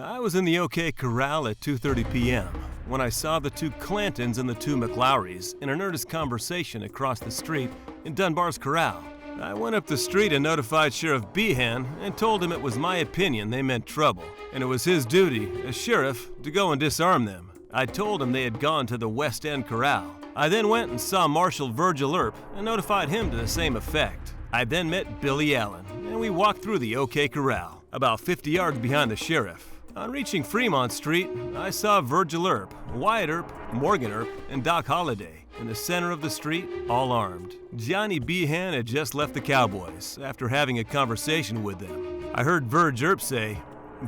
I was in the OK Corral at 2:30 p.m. when I saw the two Clantons and the two McLowrys in an earnest conversation across the street in Dunbar's Corral. I went up the street and notified Sheriff Behan and told him it was my opinion they meant trouble, and it was his duty, as sheriff, to go and disarm them. I told him they had gone to the West End Corral. I then went and saw Marshal Virgil Earp and notified him to the same effect. I then met Billy Allen, and we walked through the OK Corral, about 50 yards behind the sheriff. On reaching Fremont Street, I saw Virgil Earp, Wyatt Earp, Morgan Earp, and Doc Holliday in the center of the street, all armed. Johnny Behan had just left the Cowboys after having a conversation with them. I heard Virg Earp say,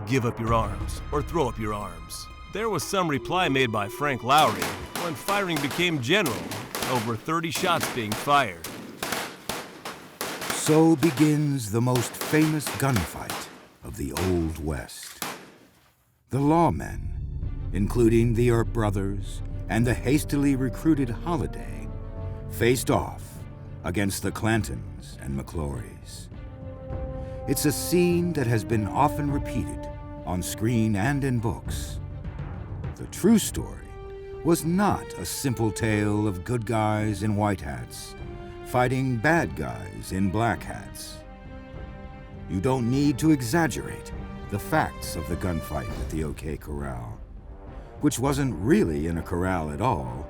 "Give up your arms, or throw up your arms." There was some reply made by Frank Lowry when firing became general, over 30 shots being fired. So begins the most famous gunfight of the Old West. The Lawmen, including the Earp brothers and the hastily recruited Holliday, faced off against the Clantons and McLaurys. It's a scene that has been often repeated on screen and in books. The true story was not a simple tale of good guys in white hats fighting bad guys in black hats. You don't need to exaggerate the facts of the gunfight at the OK Corral, which wasn't really in a corral at all,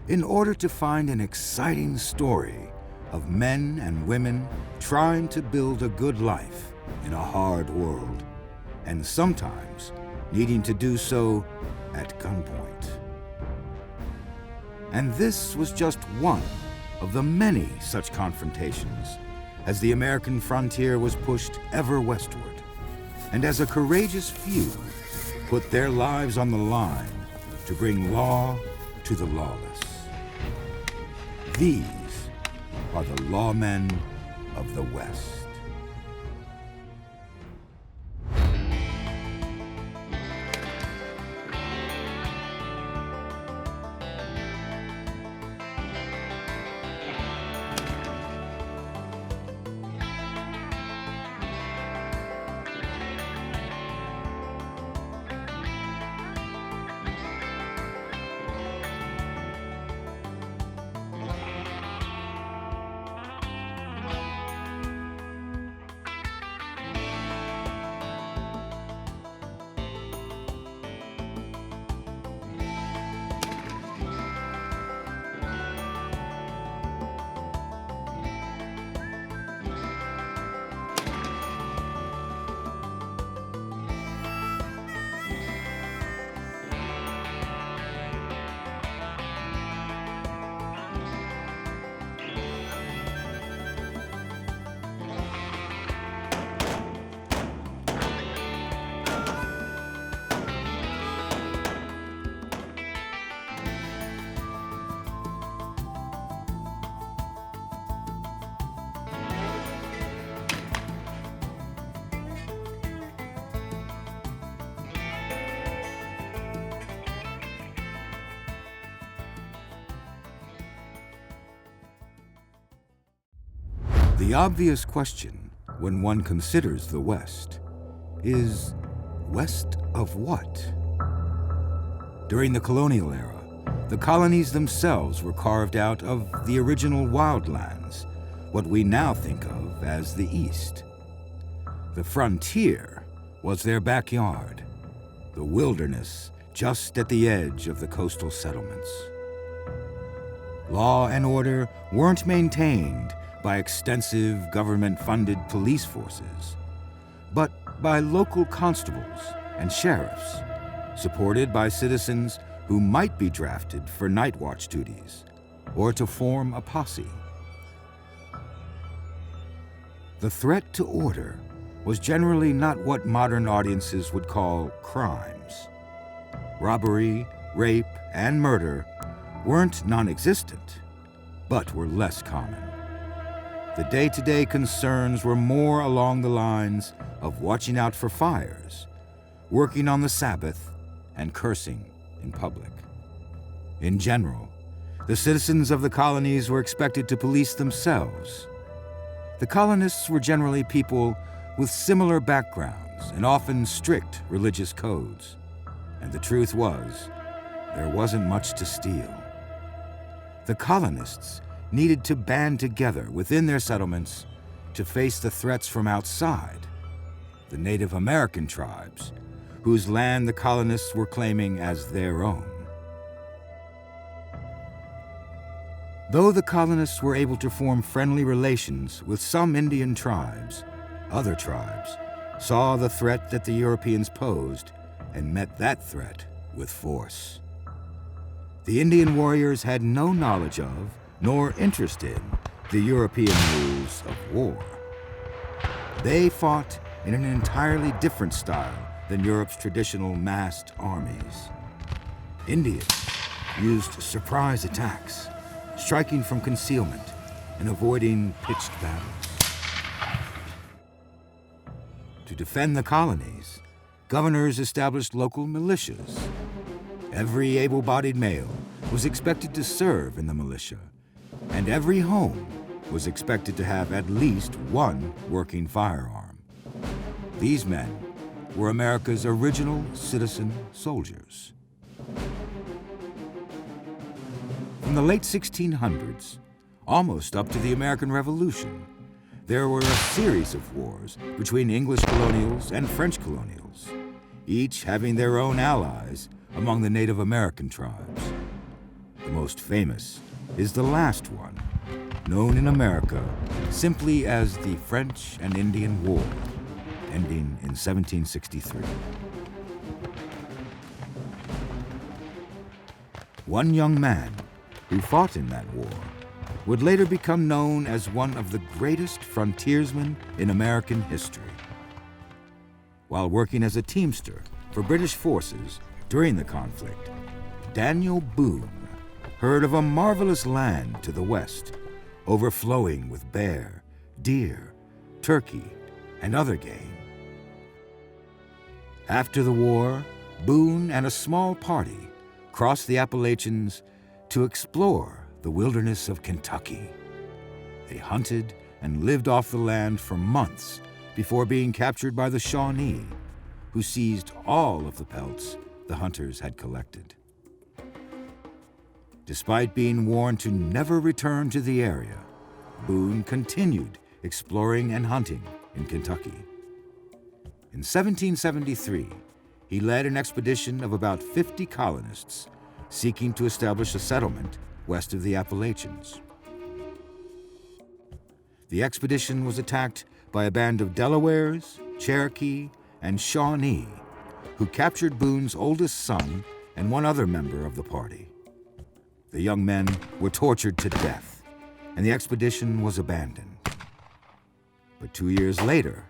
in order to find an exciting story of men and women trying to build a good life in a hard world, and sometimes needing to do so at gunpoint. And this was just one of the many such confrontations as the American frontier was pushed ever westward, and as a courageous few put their lives on the line to bring law to the lawless. These are the lawmen of the West. The obvious question when one considers the West is, west of what? During the colonial era, the colonies themselves were carved out of the original wildlands, what we now think of as the East. The frontier was their backyard, the wilderness just at the edge of the coastal settlements. Law and order weren't maintained by extensive government-funded police forces, but by local constables and sheriffs, supported by citizens who might be drafted for night watch duties or to form a posse. The threat to order was generally not what modern audiences would call crimes. Robbery, rape, and murder weren't non-existent, but were less common. The day-to-day concerns were more along the lines of watching out for fires, working on the Sabbath, and cursing in public. In general, the citizens of the colonies were expected to police themselves. The colonists were generally people with similar backgrounds and often strict religious codes. And the truth was, there wasn't much to steal. The colonists needed to band together within their settlements to face the threats from outside, the Native American tribes, whose land the colonists were claiming as their own. Though the colonists were able to form friendly relations with some Indian tribes, other tribes saw the threat that the Europeans posed and met that threat with force. The Indian warriors had no knowledge of, nor interest in, the European rules of war. They fought in an entirely different style than Europe's traditional massed armies. Indians used surprise attacks, striking from concealment and avoiding pitched battles. To defend the colonies, governors established local militias. Every able-bodied male was expected to serve in the militia, and every home was expected to have at least one working firearm. These men were America's original citizen soldiers. From the late 1600s, almost up to the American Revolution, there were a series of wars between English colonials and French colonials, each having their own allies among the Native American tribes. The most famous is the last one, known in America simply as the French and Indian War, ending in 1763. One young man who fought in that war would later become known as one of the greatest frontiersmen in American history. While working as a teamster for British forces during the conflict, Daniel Boon heard of a marvelous land to the west, overflowing with bear, deer, turkey, and other game. After the war, Boon and a small party crossed the Appalachians to explore the wilderness of Kentucky. They hunted and lived off the land for months before being captured by the Shawnee, who seized all of the pelts the hunters had collected. Despite being warned to never return to the area, Boon continued exploring and hunting in Kentucky. In 1773, he led an expedition of about 50 colonists seeking to establish a settlement west of the Appalachians. The expedition was attacked by a band of Delawares, Cherokee, and Shawnee, who captured Boone's oldest son and one other member of the party. The young men were tortured to death, and the expedition was abandoned. But 2 years later,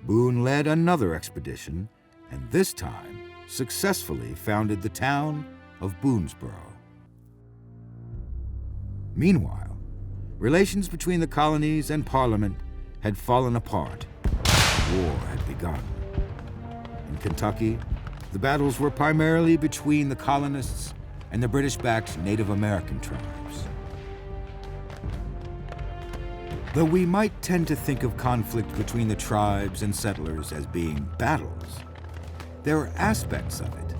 Boon led another expedition, and this time successfully founded the town of Boonesboro. Meanwhile, relations between the colonies and Parliament had fallen apart. War had begun. In Kentucky, the battles were primarily between the colonists and the British-backed Native American tribes. Though we might tend to think of conflict between the tribes and settlers as being battles, there are aspects of it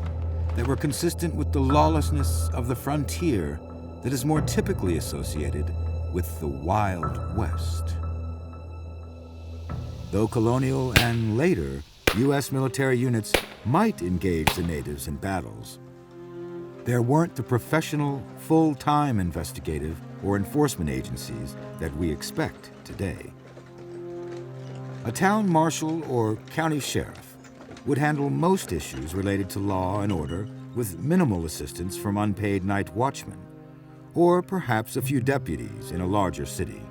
that were consistent with the lawlessness of the frontier that is more typically associated with the Wild West. Though Colonial and later U.S. military units might engage the natives in battles, there weren't the professional, full-time investigative or enforcement agencies that we expect today. A town marshal or county sheriff would handle most issues related to law and order with minimal assistance from unpaid night watchmen, or perhaps a few deputies in a larger city.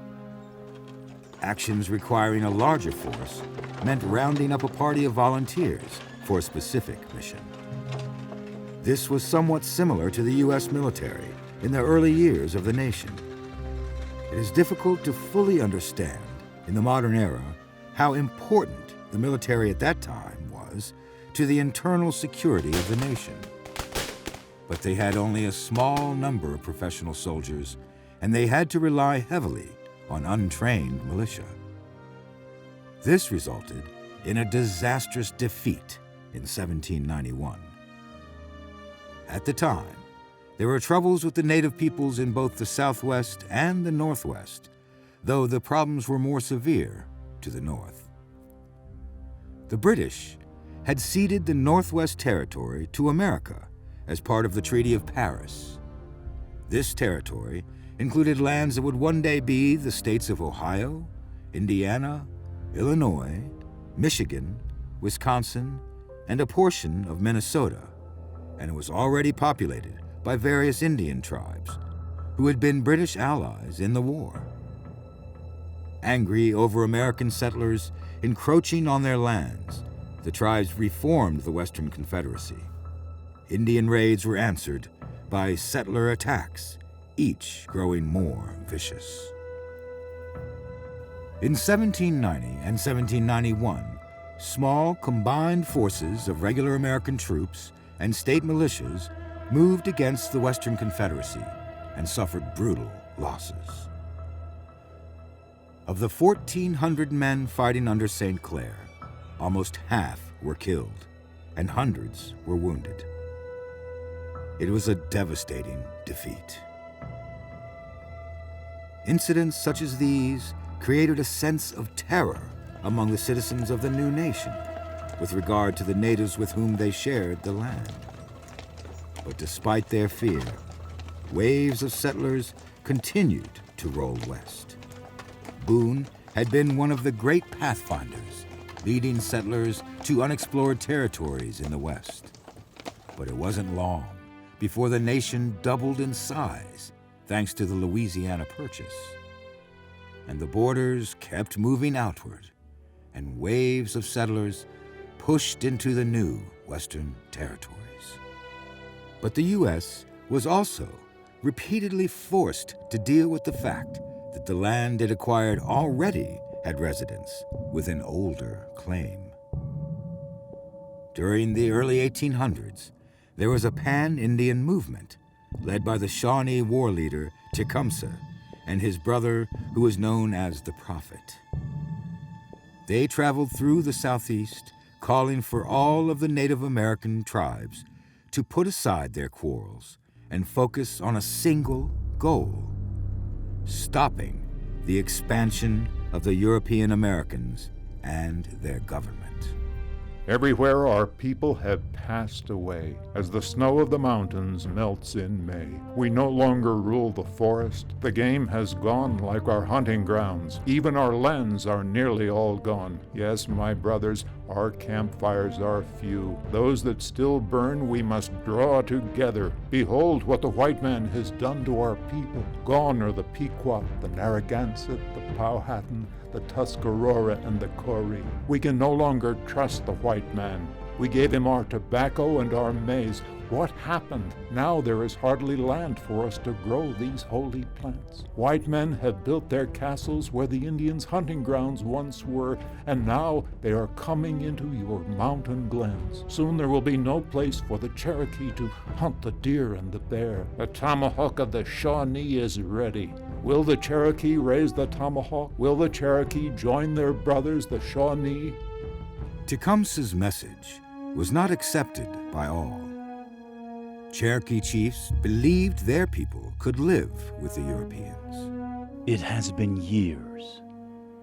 Actions requiring a larger force meant rounding up a party of volunteers for a specific mission. This was somewhat similar to the U.S. military in the early years of the nation. It is difficult to fully understand in the modern era how important the military at that time was to the internal security of the nation. But they had only a small number of professional soldiers, and they had to rely heavily on untrained militia. This resulted in a disastrous defeat in 1791. At the time, there were troubles with the native peoples in both the Southwest and the Northwest, though the problems were more severe to the north. The British had ceded the Northwest Territory to America as part of the Treaty of Paris. This territory included lands that would one day be the states of Ohio, Indiana, Illinois, Michigan, Wisconsin, and a portion of Minnesota, and it was already populated by various Indian tribes who had been British allies in the war. Angry over American settlers encroaching on their lands, the tribes reformed the Western Confederacy. Indian raids were answered by settler attacks, each growing more vicious. In 1790 and 1791, small combined forces of regular American troops and state militias moved against the Western Confederacy and suffered brutal losses. Of the 1,400 men fighting under St. Clair, almost half were killed and hundreds were wounded. It was a devastating defeat. Incidents such as these created a sense of terror among the citizens of the new nation with regard to the natives with whom they shared the land. But despite their fear, waves of settlers continued to roll west. Boone had been one of the great pathfinders, leading settlers to unexplored territories in the West. But it wasn't long before the nation doubled in size thanks to the Louisiana Purchase. And the borders kept moving outward, and waves of settlers pushed into the new Western territories. But the U.S. was also repeatedly forced to deal with the fact that the land it acquired already had residents with an older claim. During the early 1800s, there was a pan-Indian movement led by the Shawnee war leader Tecumseh and his brother, who was known as the Prophet. They traveled through the Southeast, calling for all of the Native American tribes to put aside their quarrels and focus on a single goal: stopping the expansion of the European Americans and their government. Everywhere our people have passed away, as the snow of the mountains melts in May. We no longer rule the forest. The game has gone like our hunting grounds. Even our lands are nearly all gone. Yes, my brothers, our campfires are few. Those that still burn we must draw together. Behold what the white man has done to our people. Gone are the Pequot, the Narragansett, the Powhatan, the Tuscarora, and the Coree. We can no longer trust the white man. We gave him our tobacco and our maize. What happened? Now there is hardly land for us to grow these holy plants. White men have built their castles where the Indians' hunting grounds once were, and now they are coming into your mountain glens. Soon there will be no place for the Cherokee to hunt the deer and the bear. The tomahawk of the Shawnee is ready. Will the Cherokee raise the tomahawk? Will the Cherokee join their brothers, the Shawnee? Tecumseh's message was not accepted by all. Cherokee chiefs believed their people could live with the Europeans. It has been years,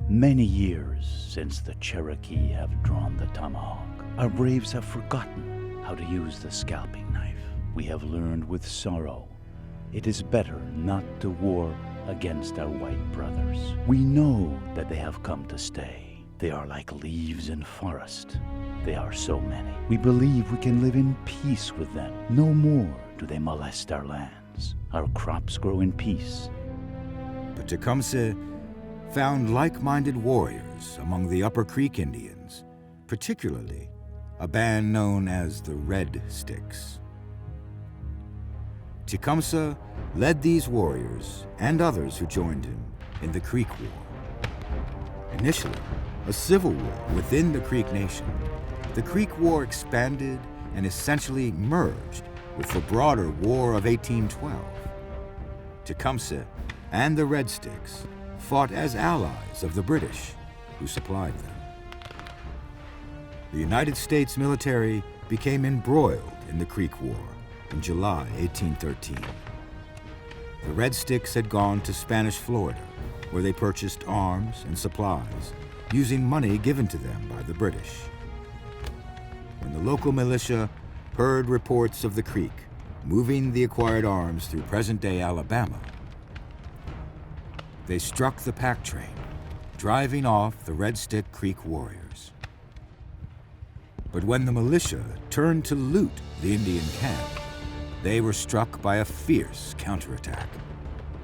many years, since the Cherokee have drawn the tomahawk. Our braves have forgotten how to use the scalping knife. We have learned with sorrow it is better not to war against our white brothers. We know that they have come to stay. They are like leaves in forest. They are so many. We believe we can live in peace with them. No more do they molest our lands. Our crops grow in peace. But Tecumseh found like-minded warriors among the Upper Creek Indians, particularly a band known as the Red Sticks. Tecumseh led these warriors and others who joined him in the Creek War. Initially, a civil war within the Creek Nation, the Creek War expanded and essentially merged with the broader War of 1812. Tecumseh and the Red Sticks fought as allies of the British, who supplied them. the United States military became embroiled in the Creek War in July 1813. The Red Sticks had gone to Spanish Florida, where they purchased arms and supplies using money given to them by the British. When the local militia heard reports of the Creek moving the acquired arms through present-day Alabama, they struck the pack train, driving off the Red Stick Creek warriors. But when the militia turned to loot the Indian camp, they were struck by a fierce counterattack,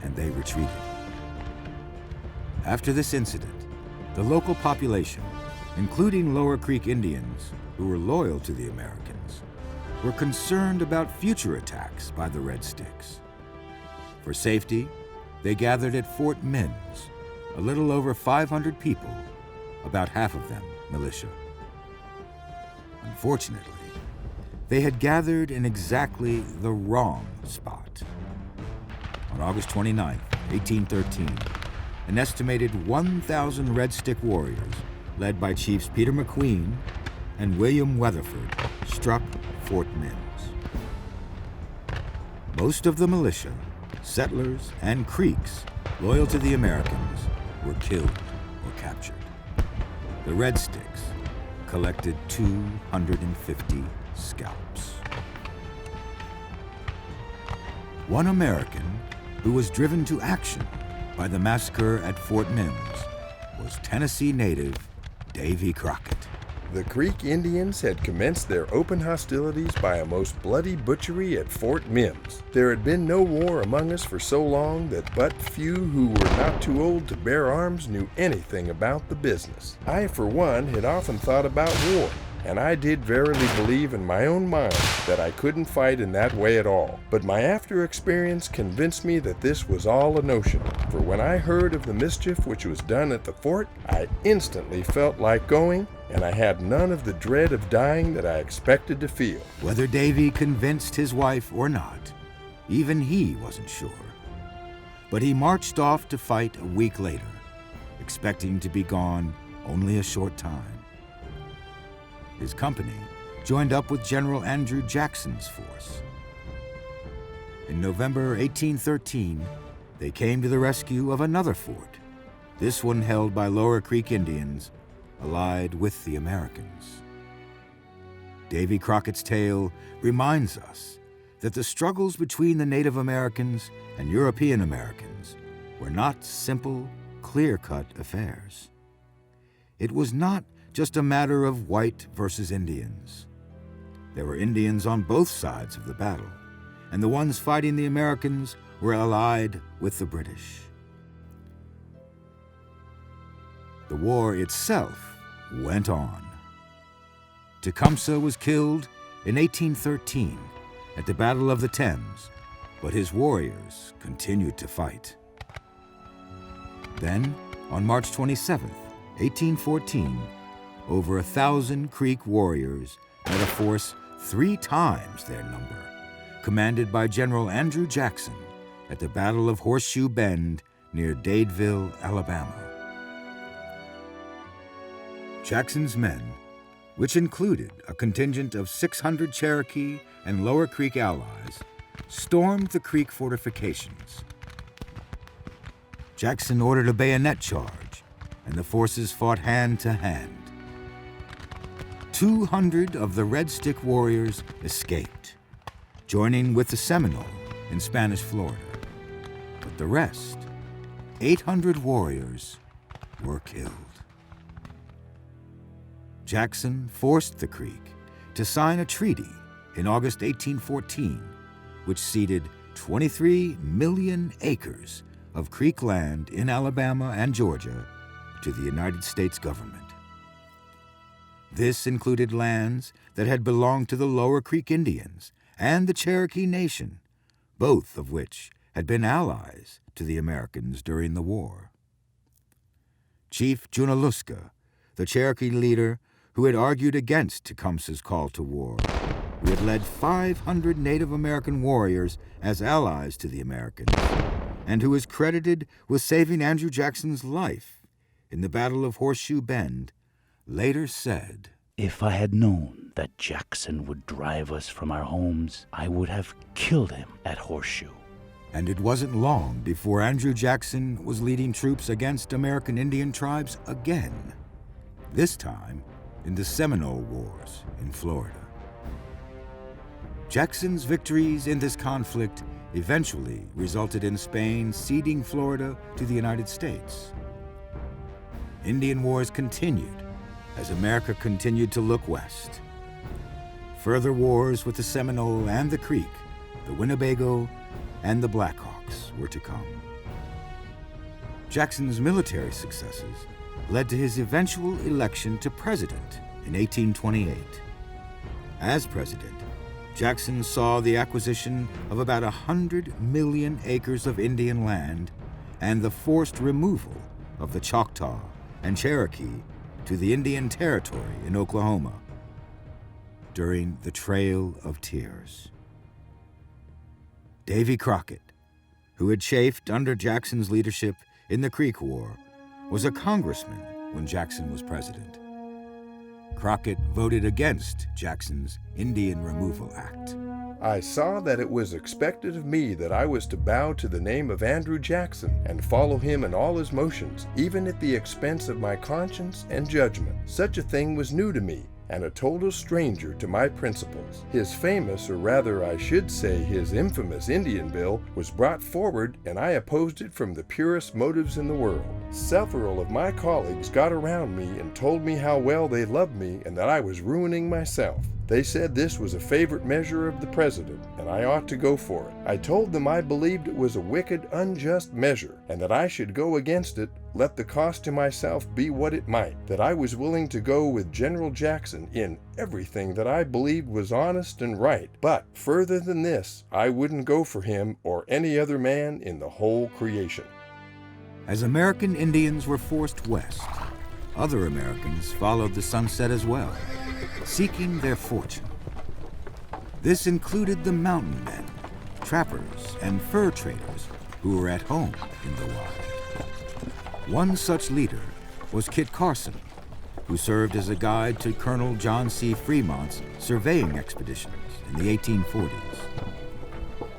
and they retreated. After this incident, the local population, including Lower Creek Indians who were loyal to the Americans, were concerned about future attacks by the Red Sticks. For safety, they gathered at Fort Mims, a little over 500 people, about half of them militia. Unfortunately, they had gathered in exactly the wrong spot. On August 29, 1813, an estimated 1,000 Red Stick warriors, led by Chiefs Peter McQueen and William Weatherford, struck Fort Mims. Most of the militia, settlers, and Creeks loyal to the Americans were killed or captured. The Red Sticks collected 250 scalps. One American who was driven to action by the massacre at Fort Mims was Tennessee native Davy Crockett. The Creek Indians had commenced their open hostilities by a most bloody butchery at Fort Mims. There had been no war among us for so long that but few who were not too old to bear arms knew anything about the business. I, for one, had often thought about war, and I did verily believe in my own mind that I couldn't fight in that way at all. But my after experience convinced me that this was all a notion, for when I heard of the mischief which was done at the fort, I instantly felt like going, and I had none of the dread of dying that I expected to feel. Whether Davy convinced his wife or not, even he wasn't sure. But he marched off to fight a week later, expecting to be gone only a short time. His company joined up with General Andrew Jackson's force. In November 1813, they came to the rescue of another fort, this one held by Lower Creek Indians, allied with the Americans. Davy Crockett's tale reminds us that the struggles between the Native Americans and European Americans were not simple, clear-cut affairs. It was not just a matter of white versus Indians. There were Indians on both sides of the battle, and the ones fighting the Americans were allied with the British. The war itself went on. Tecumseh was killed in 1813 at the Battle of the Thames, but his warriors continued to fight. Then, on March 27, 1814, over 1,000 Creek warriors led a force 3 times their number, commanded by General Andrew Jackson at the Battle of Horseshoe Bend near Dadeville, Alabama. Jackson's men, which included a contingent of 600 Cherokee and Lower Creek allies, stormed the Creek fortifications. Jackson ordered a bayonet charge, and the forces fought hand to hand. 200 of the Red Stick warriors escaped, joining with the Seminole in Spanish Florida. But the rest, 800 warriors, were killed. Jackson forced the Creek to sign a treaty in August 1814, which ceded 23 million acres of Creek land in Alabama and Georgia to the United States government. This included lands that had belonged to the Lower Creek Indians and the Cherokee Nation, both of which had been allies to the Americans during the war. Chief Junaluska, the Cherokee leader who had argued against Tecumseh's call to war, who had led 500 Native American warriors as allies to the Americans, and who is credited with saving Andrew Jackson's life in the Battle of Horseshoe Bend, later said, If I had known that Jackson would drive us from our homes, I would have killed him at Horseshoe. And it wasn't long before Andrew Jackson was leading troops against American Indian tribes again, this time in the Seminole Wars in Florida. Jackson's victories in this conflict eventually resulted in Spain ceding Florida to the United States. Indian wars continued as America continued to look west. Further wars with the Seminole and the Creek, the Winnebago, and the Blackhawks were to come. Jackson's military successes led to his eventual election to president in 1828. As president, Jackson saw the acquisition of about 100 million acres of Indian land and the forced removal of the Choctaw and Cherokee to the Indian Territory in Oklahoma during the Trail of Tears. Davy Crockett, who had chafed under Jackson's leadership in the Creek War, was a congressman when Jackson was president. Crockett voted against Jackson's Indian Removal Act. I saw that it was expected of me that I was to bow to the name of Andrew Jackson and follow him in all his motions, even at the expense of my conscience and judgment. Such a thing was new to me, and a total stranger to my principles. His famous, or rather I should say his infamous Indian bill was brought forward, and I opposed it from the purest motives in the world. Several of my colleagues got around me and told me how well they loved me and that I was ruining myself. They said this was a favorite measure of the president, and I ought to go for it. I told them I believed it was a wicked, unjust measure, and that I should go against it, let the cost to myself be what it might, that I was willing to go with General Jackson in everything that I believed was honest and right, but further than this, I wouldn't go for him or any other man in the whole creation. As American Indians were forced west, other Americans followed the sunset as well, seeking their fortune. This included the mountain men, trappers, and fur traders who were at home in the wild. One such leader was Kit Carson, who served as a guide to Colonel John C. Fremont's surveying expeditions in the 1840s.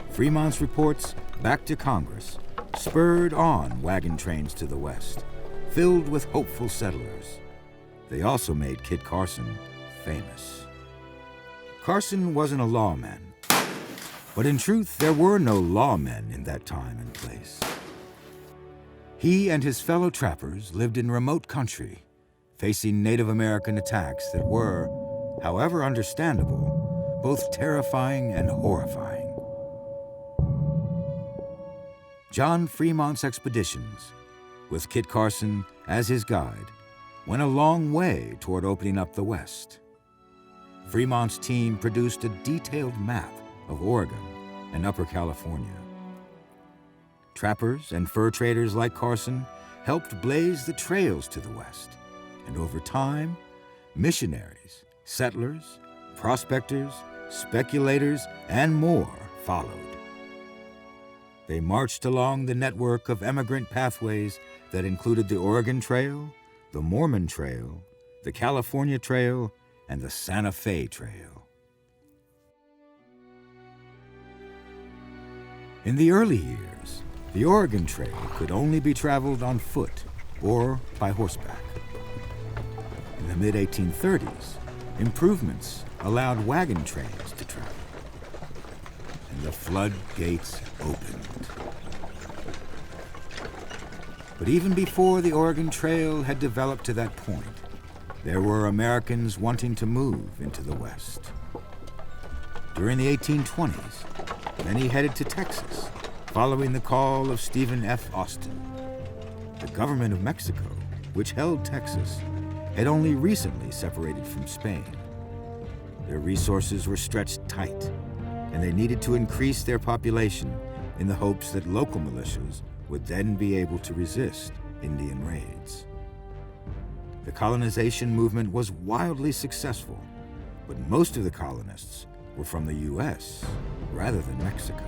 Fremont's reports back to Congress spurred on wagon trains to the west, filled with hopeful settlers. They also made Kit Carson famous. Carson wasn't a lawman, but in truth there were no lawmen in that time and place. He and his fellow trappers lived in remote country, facing Native American attacks that were, however understandable, both terrifying and horrifying. John Fremont's expeditions, with Kit Carson as his guide, went a long way toward opening up the West. Fremont's team produced a detailed map of Oregon and Upper California. Trappers and fur traders like Carson helped blaze the trails to the west, and over time, missionaries, settlers, prospectors, speculators, and more followed. They marched along the network of emigrant pathways that included the Oregon Trail, the Mormon Trail, the California Trail, and the Santa Fe Trail. In the early years, the Oregon Trail could only be traveled on foot or by horseback. In the mid-1830s, improvements allowed wagon trains to travel, and the floodgates opened. But even before the Oregon Trail had developed to that point, there were Americans wanting to move into the West. During the 1820s, many headed to Texas, following the call of Stephen F. Austin. The government of Mexico, which held Texas, had only recently separated from Spain. Their resources were stretched tight, and they needed to increase their population in the hopes that local militias would then be able to resist Indian raids. The colonization movement was wildly successful, but most of the colonists were from the U.S. rather than Mexico.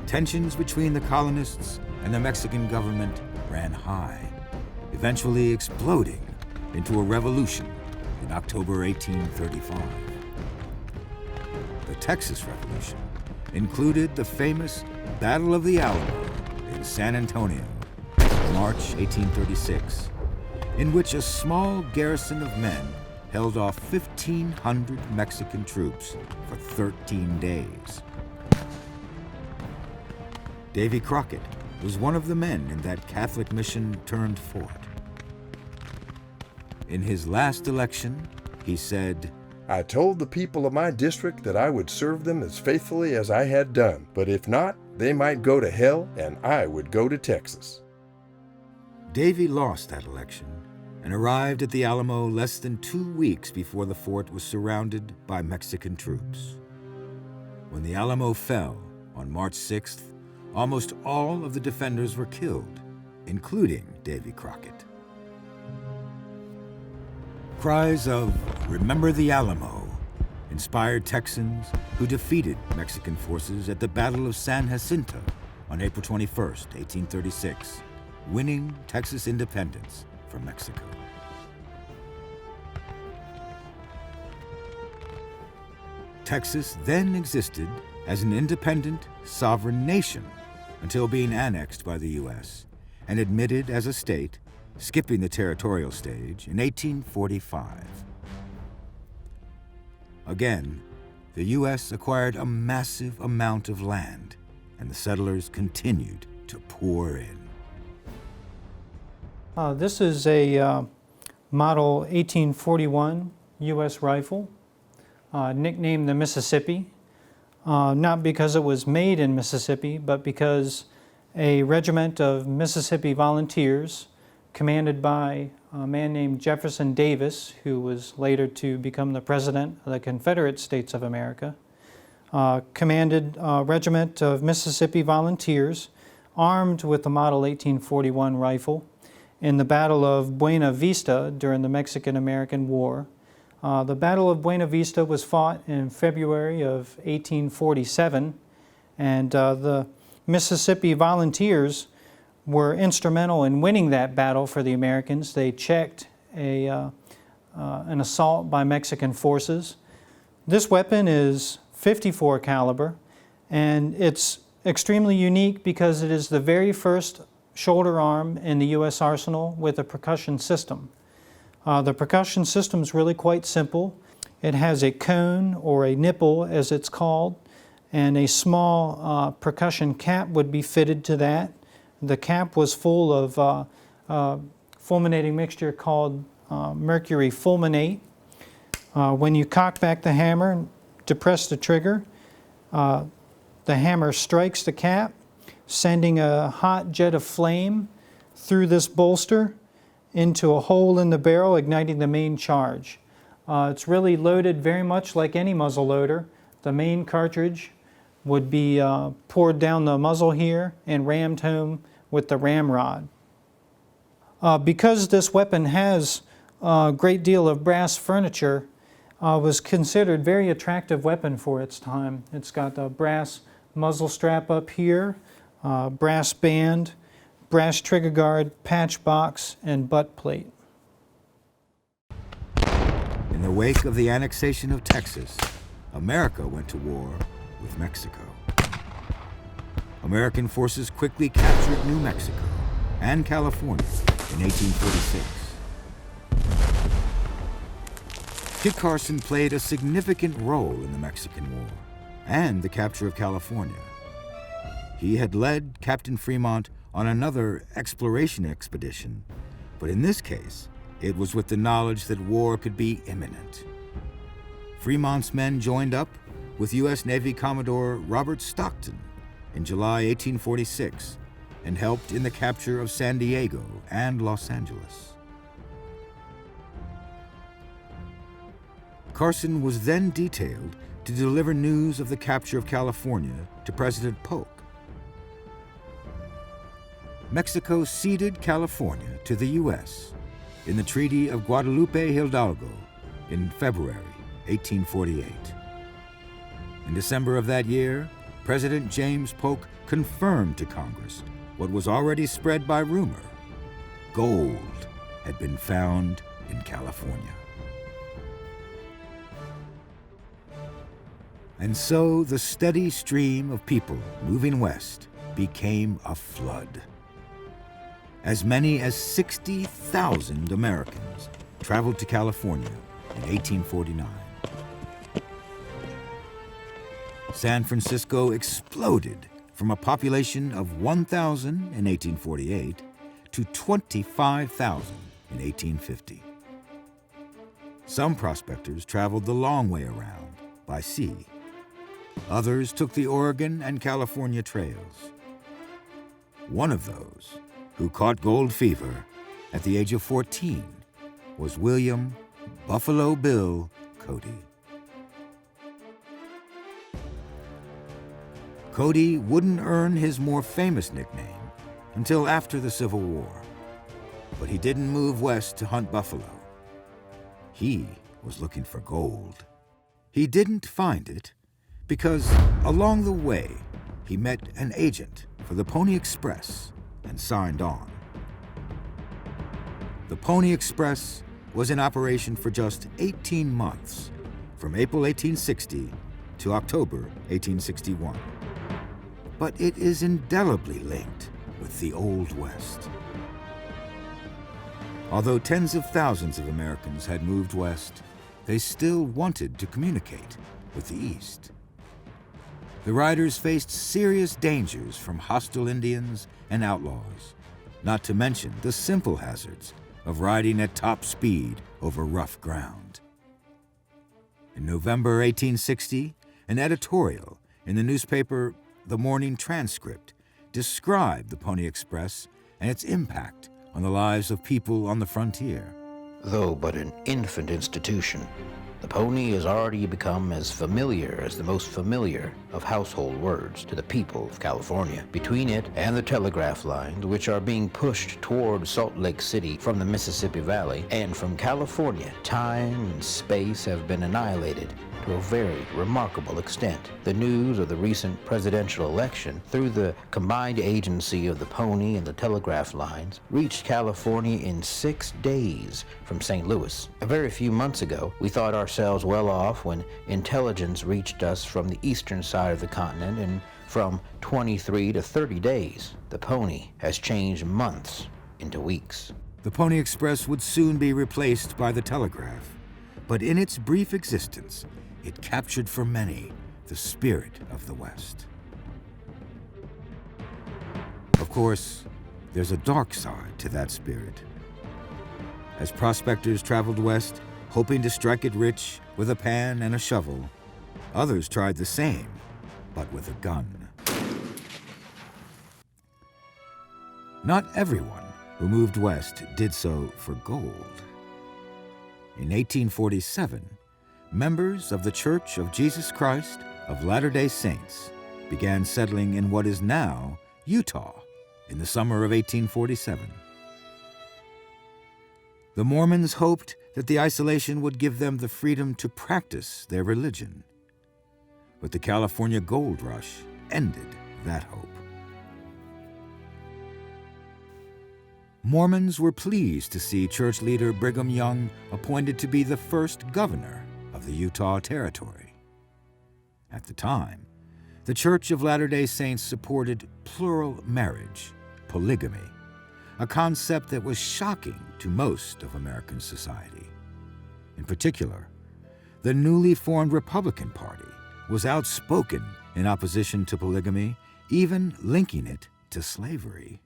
Tensions between the colonists and the Mexican government ran high, eventually exploding into a revolution in October 1835. The Texas Revolution included the famous Battle of the Alamo in San Antonio, March 1836, in which a small garrison of men held off 1,500 Mexican troops for 13 days. Davy Crockett was one of the men in that Catholic mission turned fort. In his last election, he said, "I told the people of my district that I would serve them as faithfully as I had done, but if not, they might go to hell and I would go to Texas." Davy lost that election and arrived at the Alamo less than 2 weeks before the fort was surrounded by Mexican troops. When the Alamo fell on March 6th, almost all of the defenders were killed, including Davy Crockett. Cries of "Remember the Alamo" inspired Texans who defeated Mexican forces at the Battle of San Jacinto on April 21st, 1836, winning Texas independence from Mexico. Texas then existed as an independent, sovereign nation until being annexed by the U.S. and admitted as a state, skipping the territorial stage in 1845. Again, the U.S. acquired a massive amount of land, and the settlers continued to pour in. This is a model 1841 U.S. rifle, nicknamed the Mississippi, not because it was made in Mississippi, but because a regiment of Mississippi volunteers, commanded by a man named Jefferson Davis, who was later to become the President of the Confederate States of America, commanded a regiment of Mississippi volunteers armed with the model 1841 rifle in the Battle of Buena Vista during the Mexican-American War. The Battle of Buena Vista was fought in February of 1847, and the Mississippi volunteers were instrumental in winning that battle for the Americans. They checked an assault by Mexican forces. This weapon is .54 caliber, and it's extremely unique because it is the very first shoulder arm in the U.S. arsenal with a percussion system. The percussion system is really quite simple. It has a cone, or a nipple as it's called, and a small percussion cap would be fitted to that. The cap was full of fulminating mixture called mercury fulminate. When you cock back the hammer and depress the trigger, the hammer strikes the cap, sending a hot jet of flame through this bolster into a hole in the barrel, igniting the main charge. It's really loaded very much like any muzzle loader. The main cartridge would be poured down the muzzle here and rammed home with the ramrod. Because this weapon has a great deal of brass furniture, was considered a very attractive weapon for its time. It's got a brass muzzle strap up here, brass band, brass trigger guard, patch box, and butt plate. In the wake of the annexation of Texas, America went to war with Mexico. American forces quickly captured New Mexico and California in 1846. Kit Carson played a significant role in the Mexican War and the capture of California. He had led Captain Fremont on another exploration expedition, but in this case, it was with the knowledge that war could be imminent. Fremont's men joined up with U.S. Navy Commodore Robert Stockton in July 1846 and helped in the capture of San Diego and Los Angeles. Carson was then detailed to deliver news of the capture of California to President Polk. Mexico ceded California to the U.S. in the Treaty of Guadalupe Hidalgo in February 1848. In December of that year, President James Polk confirmed to Congress what was already spread by rumor. Gold had been found in California. And so the steady stream of people moving west became a flood. As many as 60,000 Americans traveled to California in 1849. San Francisco exploded from a population of 1,000 in 1848 to 25,000 in 1850. Some prospectors traveled the long way around by sea. Others took the Oregon and California trails. One of those, who caught gold fever at the age of 14, was William Buffalo Bill Cody. Cody wouldn't earn his more famous nickname until after the Civil War, but he didn't move west to hunt buffalo. He was looking for gold. He didn't find it because along the way he met an agent for the Pony Express and signed on. The Pony Express was in operation for just 18 months, from April 1860 to October 1861. But it is indelibly linked with the Old West. Although tens of thousands of Americans had moved west, they still wanted to communicate with the East. The riders faced serious dangers from hostile Indians and outlaws, not to mention the simple hazards of riding at top speed over rough ground. In November 1860, an editorial in the newspaper The Morning Transcript described the Pony Express and its impact on the lives of people on the frontier. Though but an infant institution, the pony has already become as familiar as the most familiar of household words to the people of California. Between it and the telegraph lines, which are being pushed toward Salt Lake City from the Mississippi Valley and from California, time and space have been annihilated to a very remarkable extent. The news of the recent presidential election, through the combined agency of the pony and the telegraph lines, reached California in 6 days from St. Louis. A very few months ago, we thought ourselves well off when intelligence reached us from the eastern side of the continent, and from 23 to 30 days, the pony has changed months into weeks. The Pony Express would soon be replaced by the telegraph, but in its brief existence, it captured for many the spirit of the West. Of course, there's a dark side to that spirit. As prospectors traveled west, hoping to strike it rich with a pan and a shovel, others tried the same, but with a gun. Not everyone who moved west did so for gold. In 1847, members of the Church of Jesus Christ of Latter-day Saints began settling in what is now Utah in the summer of 1847. The Mormons hoped that the isolation would give them the freedom to practice their religion. But the California gold rush ended that hope. Mormons were pleased to see church leader Brigham Young appointed to be the first governor of the Utah Territory. At the time, the Church of Latter-day Saints supported plural marriage, polygamy, a concept that was shocking to most of American society. In particular, the newly formed Republican Party was outspoken in opposition to polygamy, even linking it to slavery.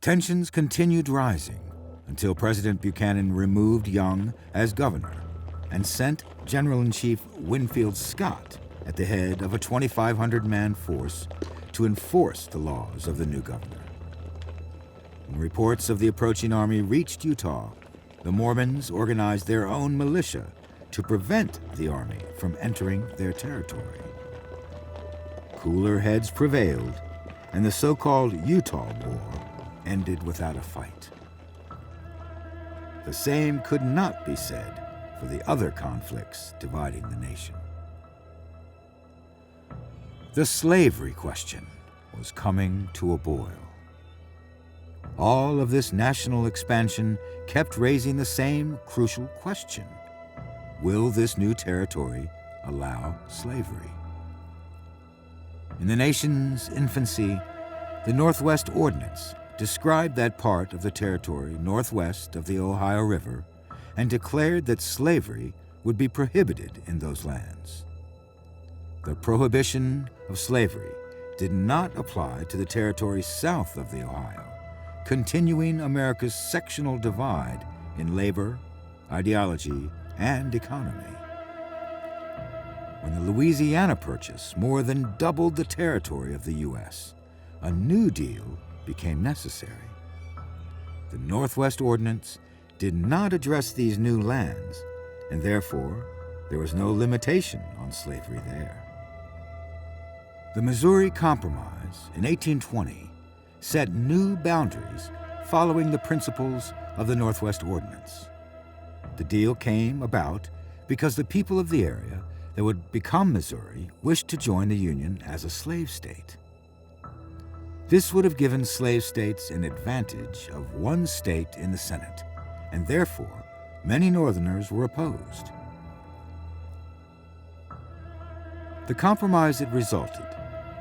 Tensions continued rising until President Buchanan removed Young as governor and sent General-in-Chief Winfield Scott at the head of a 2,500-man force to enforce the laws of the new governor. When reports of the approaching army reached Utah, the Mormons organized their own militia to prevent the army from entering their territory. Cooler heads prevailed, and the so-called Utah War ended without a fight. The same could not be said for the other conflicts dividing the nation. The slavery question was coming to a boil. All of this national expansion kept raising the same crucial question: will this new territory allow slavery? In the nation's infancy, the Northwest Ordinance described that part of the territory northwest of the Ohio River and declared that slavery would be prohibited in those lands. The prohibition of slavery did not apply to the territory south of the Ohio, continuing America's sectional divide in labor, ideology, and economy. When the Louisiana Purchase more than doubled the territory of the U.S., a New Deal became necessary. The Northwest Ordinance did not address these new lands, and therefore there was no limitation on slavery there. The Missouri Compromise in 1820 set new boundaries following the principles of the Northwest Ordinance. The deal came about because the people of the area that would become Missouri wished to join the Union as a slave state. This would have given slave states an advantage of one state in the Senate, and therefore many Northerners were opposed. The compromise that resulted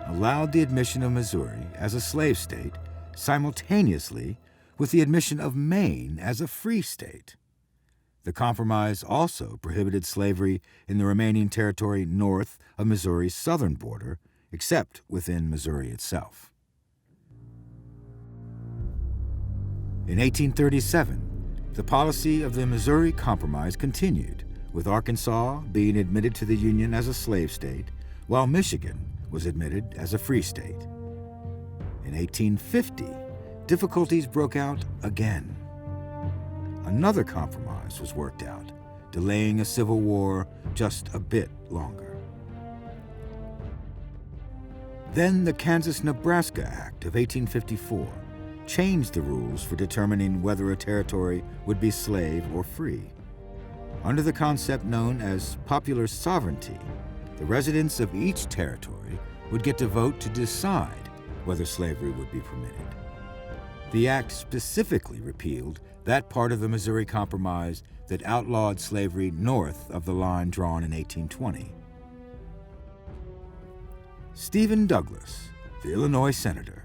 allowed the admission of Missouri as a slave state simultaneously with the admission of Maine as a free state. The compromise also prohibited slavery in the remaining territory north of Missouri's southern border, except within Missouri itself. In 1837, the policy of the Missouri Compromise continued, with Arkansas being admitted to the Union as a slave state, while Michigan was admitted as a free state. In 1850, difficulties broke out again. Another compromise was worked out, delaying a civil war just a bit longer. Then the Kansas-Nebraska Act of 1854 changed the rules for determining whether a territory would be slave or free. Under the concept known as popular sovereignty, the residents of each territory would get to vote to decide whether slavery would be permitted. The act specifically repealed that part of the Missouri Compromise that outlawed slavery north of the line drawn in 1820. Stephen Douglas, the Illinois senator,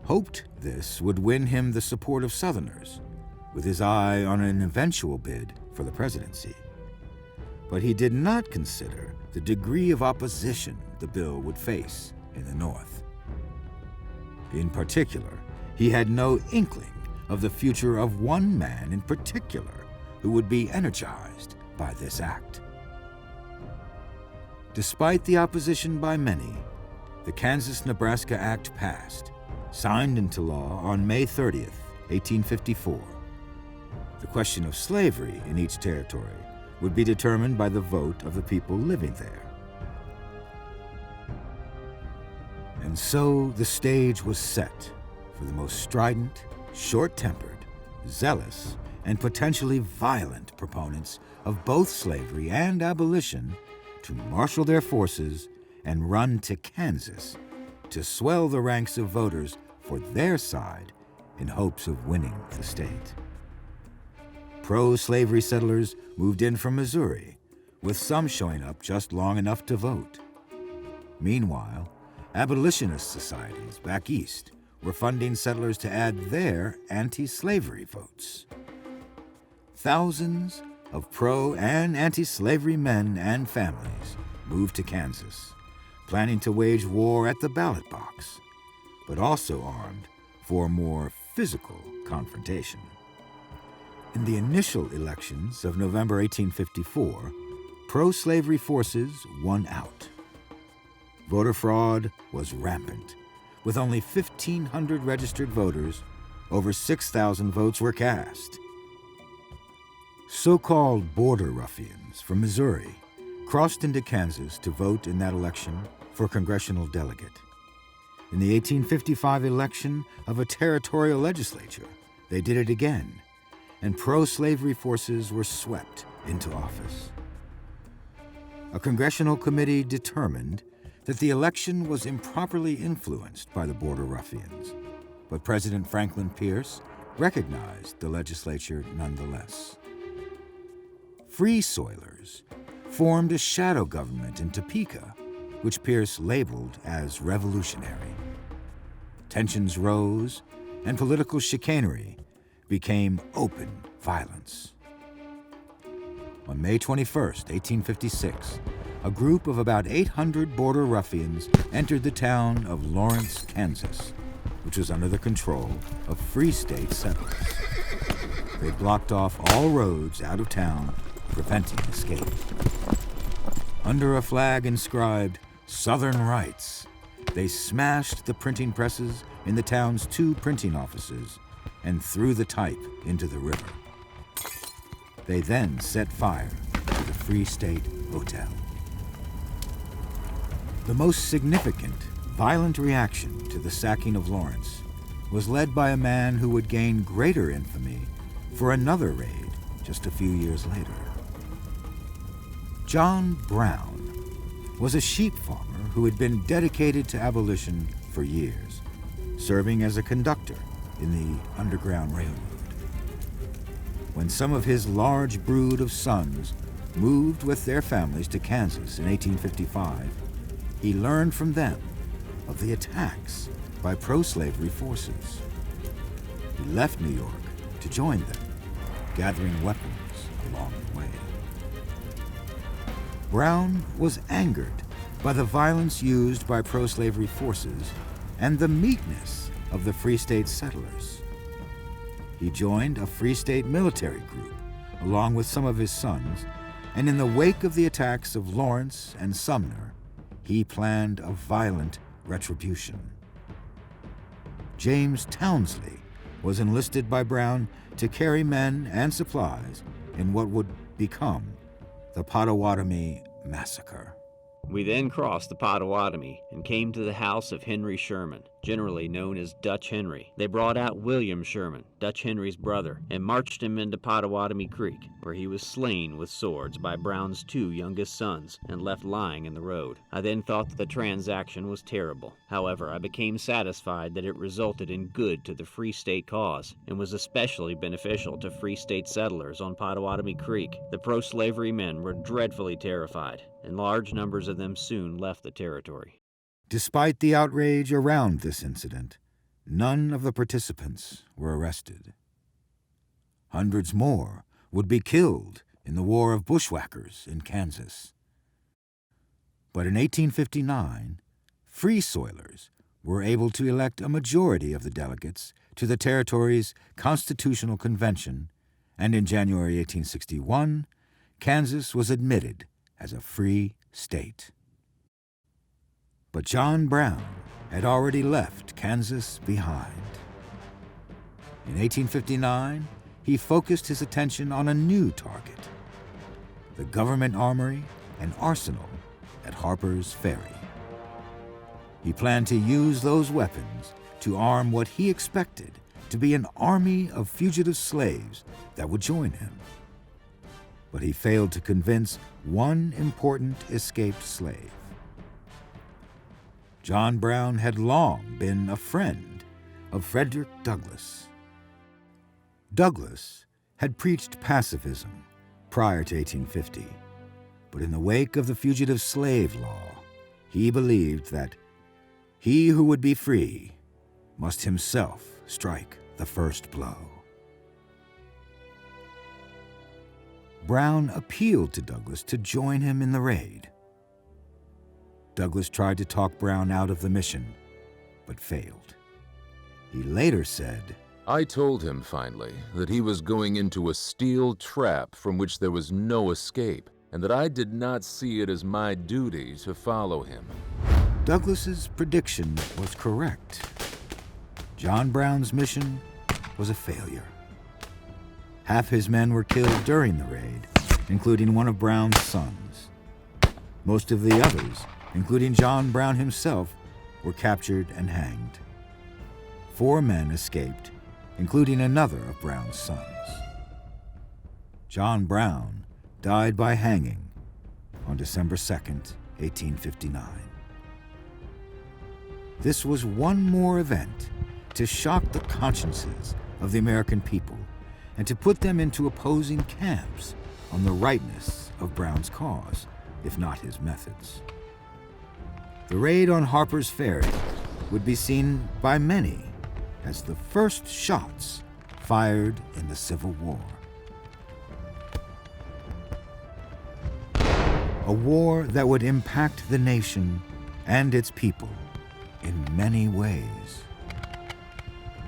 hoped this would win him the support of Southerners, with his eye on an eventual bid for the presidency. But he did not consider the degree of opposition the bill would face in the North. In particular, he had no inkling of the future of one man in particular who would be energized by this act. Despite the opposition by many, the Kansas-Nebraska Act passed, signed into law on May 30th, 1854. The question of slavery in each territory would be determined by the vote of the people living there. And so the stage was set for the most strident, short-tempered, zealous, and potentially violent proponents of both slavery and abolition to marshal their forces and run to Kansas to swell the ranks of voters for their side in hopes of winning the state. Pro-slavery settlers moved in from Missouri, with some showing up just long enough to vote. Meanwhile, abolitionist societies back east were funding settlers to add their anti-slavery votes. Thousands of pro- and anti-slavery men and families moved to Kansas, planning to wage war at the ballot box, but also armed for a more physical confrontation. In the initial elections of November 1854, pro-slavery forces won out. Voter fraud was rampant. With only 1,500 registered voters, over 6,000 votes were cast. So-called border ruffians from Missouri crossed into Kansas to vote in that election for congressional delegate. In the 1855 election of a territorial legislature, they did it again, and pro-slavery forces were swept into office. A congressional committee determined that the election was improperly influenced by the border ruffians, but President Franklin Pierce recognized the legislature nonetheless. Free Soilers formed a shadow government in Topeka, which Pierce labeled as revolutionary. Tensions rose, and political chicanery became open violence. On May 21, 1856, a group of about 800 border ruffians entered the town of Lawrence, Kansas, which was under the control of Free State settlers. They blocked off all roads out of town, preventing escape. Under a flag inscribed Southern Rights, they smashed the printing presses in the town's 2 printing offices and threw the type into the river. They then set fire to the Free State Hotel. The most significant, violent reaction to the sacking of Lawrence was led by a man who would gain greater infamy for another raid just a few years later. John Brown was a sheep farmer who had been dedicated to abolition for years, serving as a conductor in the Underground Railroad. When some of his large brood of sons moved with their families to Kansas in 1855, he learned from them of the attacks by pro-slavery forces. He left New York to join them, gathering weapons along the way. Brown was angered by the violence used by pro-slavery forces and the meekness of the Free State settlers. He joined a Free State military group along with some of his sons, and in the wake of the attacks of Lawrence and Sumner, he planned a violent retribution. James Townsley was enlisted by Brown to carry men and supplies in what would become the Pottawatomie Massacre. We then crossed the Pottawatomie and came to the house of Henry Sherman, generally known as Dutch Henry. They brought out William Sherman, Dutch Henry's brother, and marched him into Pottawatomie Creek, where he was slain with swords by Brown's 2 youngest sons and left lying in the road. I then thought that the transaction was terrible. However, I became satisfied that it resulted in good to the Free State cause and was especially beneficial to Free State settlers on Pottawatomie Creek. The pro-slavery men were dreadfully terrified, and large numbers of them soon left the territory. Despite the outrage around this incident, none of the participants were arrested. Hundreds more would be killed in the War of Bushwhackers in Kansas. But in 1859, Free Soilers were able to elect a majority of the delegates to the territory's Constitutional Convention, and in January 1861, Kansas was admitted as a free state. But John Brown had already left Kansas behind. In 1859, he focused his attention on a new target: the government armory and arsenal at Harper's Ferry. He planned to use those weapons to arm what he expected to be an army of fugitive slaves that would join him. But he failed to convince one important escaped slave. John Brown had long been a friend of Frederick Douglass. Douglass had preached pacifism prior to 1850, but in the wake of the Fugitive Slave Law, he believed that he who would be free must himself strike the first blow. Brown appealed to Douglass to join him in the raid. Douglass tried to talk Brown out of the mission, but failed. He later said, "I told him finally that he was going into a steel trap from which there was no escape, and that I did not see it as my duty to follow him." Douglass's prediction was correct. John Brown's mission was a failure. Half his men were killed during the raid, including one of Brown's sons. Most of the others, including John Brown himself, were captured and hanged. 4 men escaped, including another of Brown's sons. John Brown died by hanging on December 2nd, 1859. This was one more event to shock the consciences of the American people and to put them into opposing camps on the rightness of Brown's cause, if not his methods. The raid on Harper's Ferry would be seen by many as the first shots fired in the Civil War. A war that would impact the nation and its people in many ways.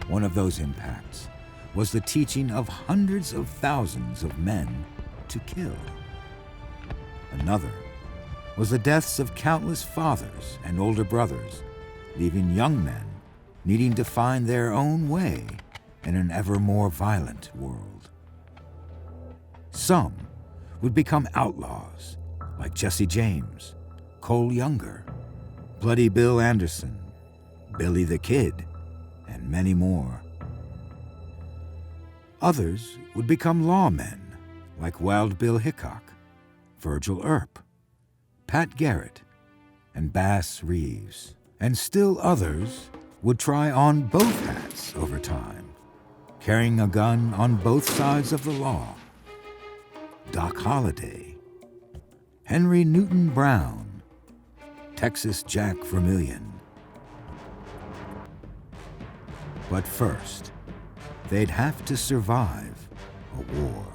One of those impacts was the teaching of hundreds of thousands of men to kill. Another was the deaths of countless fathers and older brothers, leaving young men needing to find their own way in an ever more violent world. Some would become outlaws, like Jesse James, Cole Younger, Bloody Bill Anderson, Billy the Kid, and many more. Others would become lawmen, like Wild Bill Hickok, Virgil Earp, Pat Garrett, and Bass Reeves. And still others would try on both hats over time, carrying a gun on both sides of the law. Doc Holliday, Henry Newton Brown, Texas Jack Vermillion. But first, they'd have to survive a war.